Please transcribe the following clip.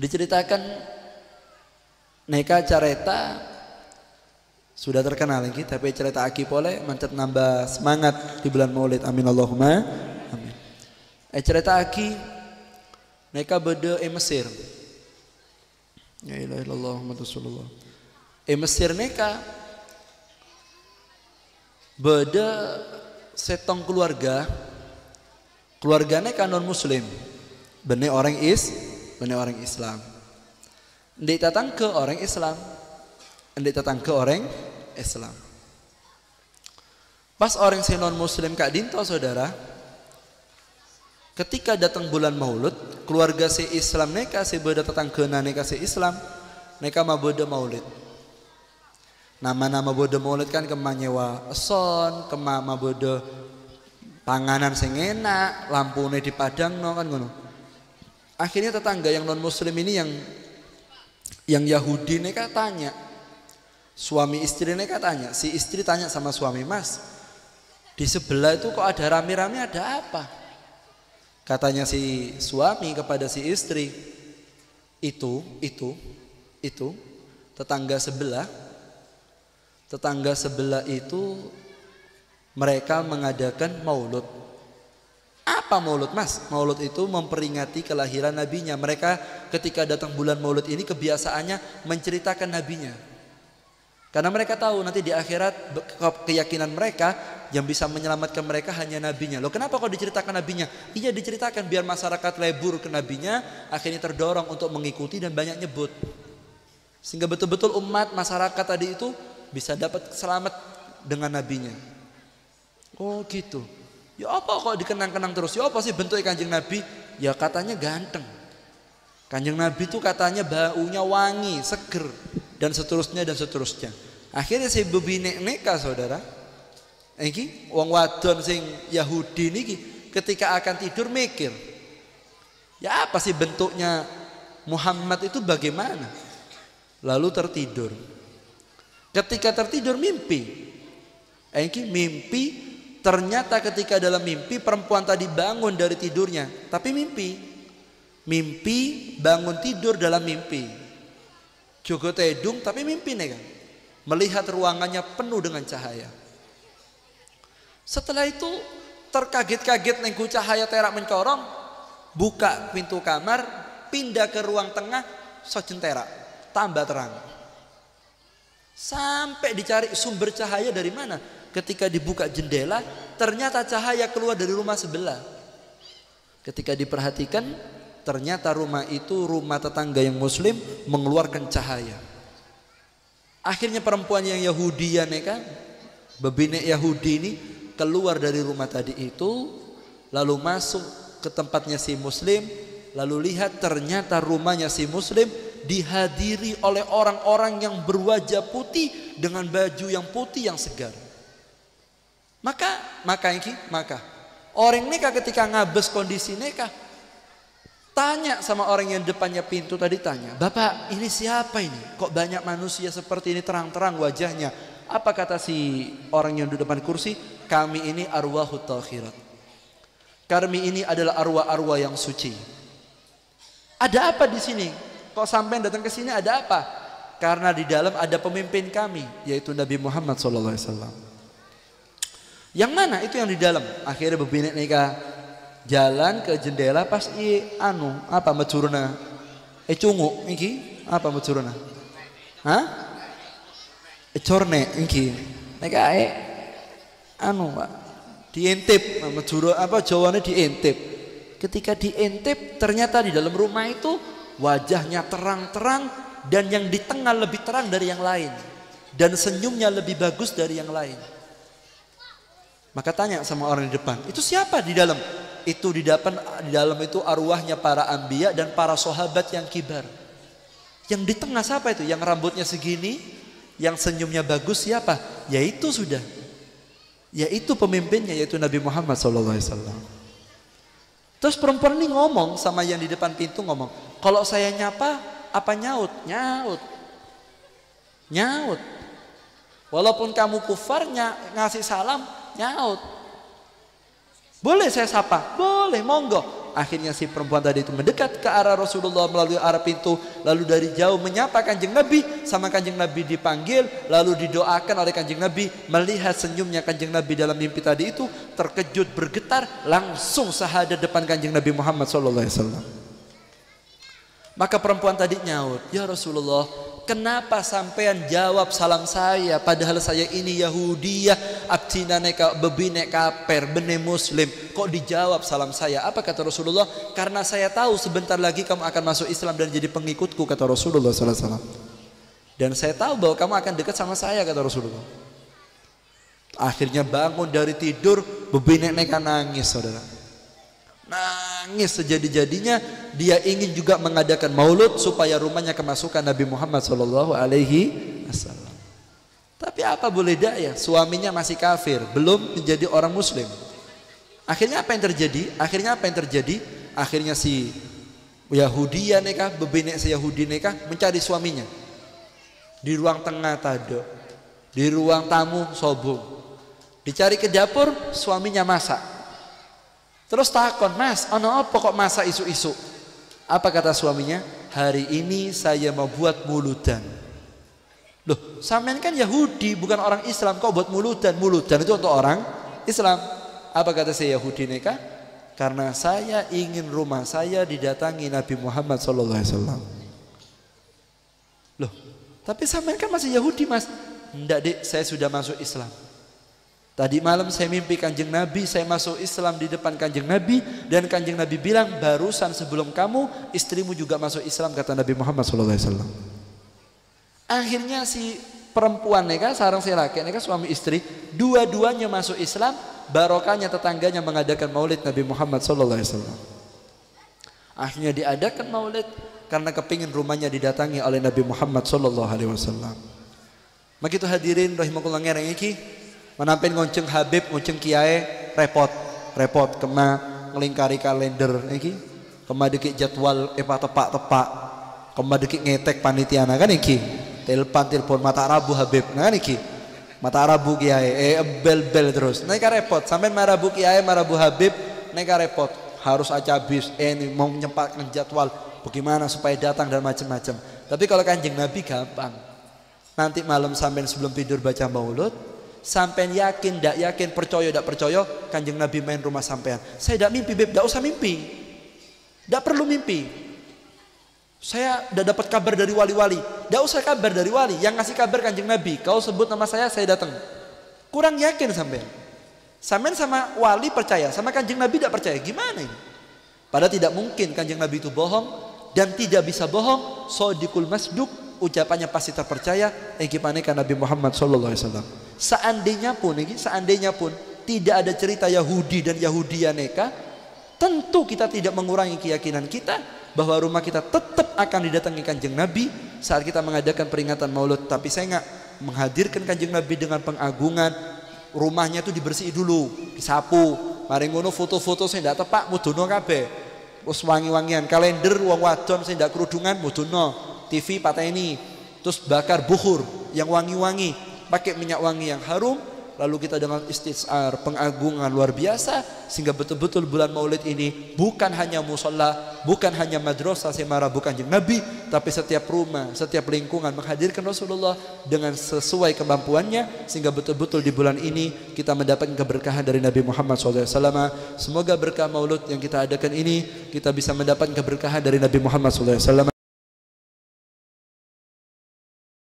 Diceritakan neka careta sudah terkenal lagi, tapi cerita aki pole mantap nambah semangat di bulan Maulid. Amin Allahumma amin. Cerita aki neka bede Mesir. Ya ilaha illallah Muhammad Rasulullah. Mesir neka bede setong keluarga neka non muslim. Bene orang Islam. Ndik datang ke orang Islam. Pas orang si non muslim kak dinto saudara, ketika datang bulan Maulud, keluarga si Islam neka si beda tetangga neka si Islam neka ma beda Maulid. Nama-nama beda Maulid kan kema nyewa eson, kema ma beda panganan sing enak, lampune dipadangno kan ngono. Akhirnya tetangga yang non muslim ini yang Yahudi neka tanya, suami istri neka tanya, si istri tanya sama suami, "Mas, di sebelah itu kok ada rame-rame, ada apa?" Katanya si suami kepada si istri, itu tetangga sebelah itu mereka mengadakan maulud. Apa maulud, Mas? Maulud itu memperingati kelahiran nabinya. Mereka ketika datang bulan maulud ini kebiasaannya menceritakan nabinya. Karena mereka tahu nanti di akhirat keyakinan mereka yang bisa menyelamatkan mereka hanya nabinya. Loh, kenapa kok diceritakan nabinya? Iya, diceritakan biar masyarakat lebur ke nabinya, akhirnya terdorong untuk mengikuti dan banyak nyebut. Sehingga betul-betul umat masyarakat tadi itu bisa dapat selamat dengan nabinya. Oh gitu. Ya apa kok dikenang-kenang terus? Ya apa sih bentuknya Kanjeng Nabi? Ya katanya ganteng. Kanjeng Nabi itu katanya baunya wangi, seger, dan seterusnya. Akhirnya si bebine neka saudara, iki wong wadon sing Yahudi niki ketika akan tidur mikir, ya apa sih bentuknya Muhammad itu bagaimana? Lalu tertidur. Ketika tertidur mimpi. Iki mimpi, ternyata ketika dalam mimpi perempuan tadi bangun dari tidurnya, tapi mimpi bangun tidur dalam mimpi. Jogo tedung tapi mimpi nih kan. Melihat ruangannya penuh dengan cahaya. Setelah itu terkaget-kaget nengku cahaya terak mencorong, buka pintu kamar, pindah ke ruang tengah, sojentera, tambah terang. Sampai dicari sumber cahaya dari mana. Ketika dibuka jendela, ternyata cahaya keluar dari rumah sebelah. Ketika diperhatikan, ternyata rumah itu rumah tetangga yang muslim mengeluarkan cahaya. Akhirnya perempuan yang Yahudi ya kan, bebine Yahudi ini keluar dari rumah tadi itu, lalu masuk ke tempatnya si muslim, lalu lihat ternyata rumahnya si muslim dihadiri oleh orang-orang yang berwajah putih dengan baju yang putih yang segar. Maka orang nikah ketika ngabes kondisi nikah, tanya sama orang yang depannya pintu tadi, tanya, "Bapak, ini siapa ini? Kok banyak manusia seperti ini terang-terang wajahnya?" Apa kata si orang yang di depan kursi? "Kami ini arwahut takhirat. Kami ini adalah arwah-arwah yang suci." "Ada apa di sini? Kok sampai datang ke sini, ada apa?" "Karena di dalam ada pemimpin kami, yaitu Nabi Muhammad SAW." "Yang mana itu yang di dalam?" Akhirnya bebinek nikah jalan ke jendela, pas apa macuruna cungu iki apa macuruna corne iki nikah Pak diintip macuro apa jawane diintip. Ketika diintip ternyata di dalam rumah itu wajahnya terang-terang dan yang di tengah lebih terang dari yang lain dan senyumnya lebih bagus dari yang lain. Maka tanya sama orang di depan, "Itu siapa di dalam?" Itu di dalam itu arwahnya para anbiya dan para sahabat yang kibar. Yang di tengah siapa itu? Yang rambutnya segini, yang senyumnya bagus siapa? Yaitu pemimpinnya, yaitu Nabi Muhammad SAW. Terus perempuan ini ngomong sama yang di depan pintu, ngomong, "Kalau saya nyapa apa nyaut?" Nyaut. Walaupun kamu kufarnya ngasih salam, nyaut. "Boleh saya sapa?" "Boleh, monggo." Akhirnya si perempuan tadi itu mendekat ke arah Rasulullah melalui arah pintu, lalu dari jauh menyapa Kanjeng Nabi, sama Kanjeng Nabi dipanggil, lalu didoakan oleh Kanjeng Nabi. Melihat senyumnya Kanjeng Nabi dalam mimpi tadi itu, terkejut bergetar, langsung syahadat depan Kanjeng Nabi Muhammad SAW. Maka perempuan tadi nyaut, "Ya Rasulullah, kenapa sampean jawab salam saya padahal saya ini Yahudiyah, abdina neka bebine kaper bene muslim, kok dijawab salam saya?" Apa kata Rasulullah? "Karena saya tahu sebentar lagi kamu akan masuk Islam dan jadi pengikutku," kata Rasulullah SAW. "Dan saya tahu bahwa kamu akan dekat sama saya," kata Rasulullah. Akhirnya bangun dari tidur, bebine neka nangis, saudara. Nangis sejadi-jadinya. Dia ingin juga mengadakan maulud supaya rumahnya kemasukan Nabi Muhammad SAW. Tapi apa boleh daya, suaminya masih kafir, belum menjadi orang muslim. Akhirnya apa yang terjadi? Akhirnya si Yahudi nikah, bebenek si Yahudi nikah, mencari suaminya di ruang tengah tado, di ruang tamu sobung. Dicari ke dapur, suaminya masak. Terus takon, "Mas, ono apa kok masak isu-isu?" Apa kata suaminya? "Hari ini saya mau buat muludan." Loh, sampean kan Yahudi, bukan orang Islam, kok buat muludan? Muludan itu untuk orang Islam. Apa kata si Yahudi nikah? "Karena saya ingin rumah saya didatangi Nabi Muhammad SAW." Loh, tapi sampean kan masih Yahudi, Mas. "Enggak, Dek, saya sudah masuk Islam. Tadi malam saya mimpi Kanjeng Nabi, saya masuk Islam di depan Kanjeng Nabi, dan Kanjeng Nabi bilang barusan sebelum kamu istrimu juga masuk Islam," kata Nabi Muhammad SAW. Akhirnya si perempuan nikah, sarang si laki nikah, suami istri, dua-duanya masuk Islam. Barokahnya tetangganya mengadakan maulid Nabi Muhammad SAW. Akhirnya diadakan maulid karena kepingin rumahnya didatangi oleh Nabi Muhammad SAW. Begitu hadirin rahimakumullah ngereng iki, menampin ngonceng Habib, ngonceng Kiai, repot kema ngelingkari kalender iki, kema dikit jadwal tepak, kema dikit ngetek panitiana kan iki, telepon mata Rabu Habib, nah kan iki mata Rabu Kiai, bel terus, naik repot, sampai marabu Kiai, marabu Habib, naik repot, harus acabis, ini mau menyempatkan jadwal, bagaimana supaya datang dan macam-macam. Tapi kalau Kanjeng Nabi gampang, nanti malam sampai sebelum tidur baca maulud. Sampean yakin, tidak yakin, percaya, tidak percaya, Kanjeng Nabi main rumah sampean. "Saya tidak mimpi, Beb, tidak usah mimpi, tidak perlu mimpi. Saya tidak dapat kabar dari wali-wali, tidak usah kabar dari wali, yang ngasih kabar Kanjeng Nabi. Kau sebut nama saya datang." Kurang yakin sampean. Sampean sama wali percaya, sama Kanjeng Nabi tidak percaya, gimana ini? Padahal tidak mungkin Kanjeng Nabi itu bohong, dan tidak bisa bohong. Shodiqul masduq, ucapannya pasti terpercaya. Gimana kan Nabi Muhammad SAW. Seandainya pun tidak ada cerita Yahudi dan Yahudiya nikah, tentu kita tidak mengurangi keyakinan kita bahwa rumah kita tetap akan didatangi Kanjeng Nabi saat kita mengadakan peringatan maulud. Tapi saya nggak menghadirkan Kanjeng Nabi dengan pengagungan. Rumahnya itu dibersih dulu, disapu, mari ngono foto-foto saya tidak tepak, mudono kabeh, terus wangi-wangian, kalender wong wadon saya tidak kerudungan, mudono, TV pateni, terus bakar bukhur yang wangi-wangi, pakai minyak wangi yang harum, lalu kita dengan istisar pengagungan luar biasa, sehingga betul-betul bulan maulid ini bukan hanya musola, bukan hanya madrasah semara bukan Kanjeng Nabi, tapi setiap rumah, setiap lingkungan menghadirkan Rasulullah dengan sesuai kemampuannya, sehingga betul-betul di bulan ini kita mendapatkan keberkahan dari Nabi Muhammad SAW. Semoga berkah maulud yang kita adakan ini kita bisa mendapatkan keberkahan dari Nabi Muhammad SAW.